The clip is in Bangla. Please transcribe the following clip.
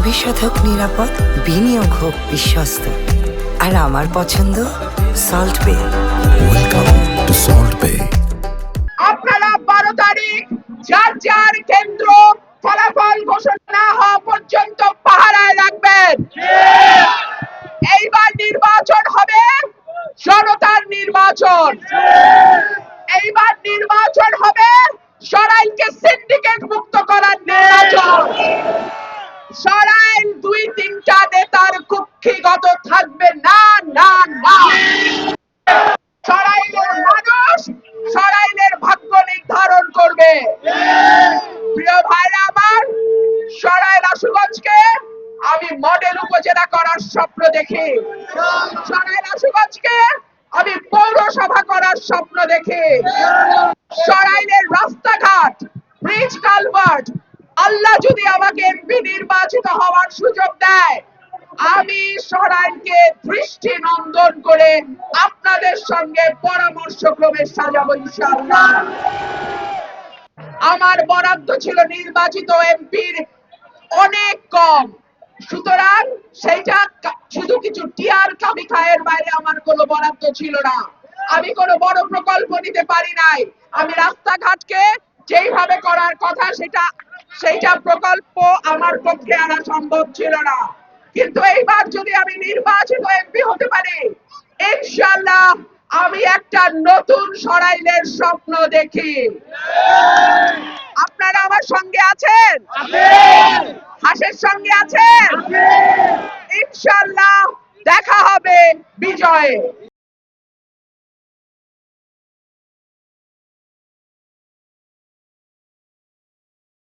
ভবিষ্যৎ হোক নিরাপদ, বিনিয়োগ হোক বিশ্বস্ত, আর আমার পছন্দ সল্ট বে। ওয়েলকাম টু সল্ট বে। আপনারা 12 তারিখ যার যার কেন্দ্র ফলাফল ঘোষণা না হওয়া পর্যন্ত পাহারায় রাখবেন। এইবার নির্বাচন হবে জনতার নির্বাচন। এইবার নির্বাচন হবে সরাইলকে সিন্ডিকেট মুক্ত করার নির্বাচন। সরাইল 2-3টা নেতার কুক্ষিগত থাকবে না, না, না। সরাইলের মানুষ সরাইলের ভাগ্য নির্ধারণ করবে। প্রিয় ভাইরা আমার, সরাইল আশুগঞ্জকে আমি মডেল উপজেলা করার স্বপ্ন দেখি। সরাইল আশুগঞ্জকে আমি পৌরসভা করার স্বপ্ন দেখি। সরাইলের রাস্তাঘাট, ব্রিজ, কালভার্ট, আল্লাহ যদি আমাকে এমপি নির্বাচিত হওয়ার সুযোগ দেয়, আমি সরাইলকে দৃষ্টি নন্দন করে আপনাদের সঙ্গে পরামর্শক্রমে সাজাবো ইনশাআল্লাহ। আমার বরাদ্দ ছিল নির্বাচিত এমপির অনেক কম, সুতরাং সেইটা শুধু কিছু টিয়ার কামি খায়ের বাইরে আমার কোনো বরাদ্দ ছিল না। আমি কোনো বড় প্রকল্প নিতে পারি নাই। আমি রাস্তাঘাটকে যেইভাবে করার কথা সেইটা প্রকল্প আমার পক্ষে আনা সম্ভব ছিল না। কিন্তু এইবার যদি আমি নির্বাচিত এমপি হতে পারি, ইনশাআল্লাহ আমি একটা নতুন সরাইলের স্বপ্ন দেখি। আপনারা আমার সঙ্গে আছেন? হাসের সঙ্গে আছেন? ইনশাআল্লাহ দেখা হবে বিজয়ে।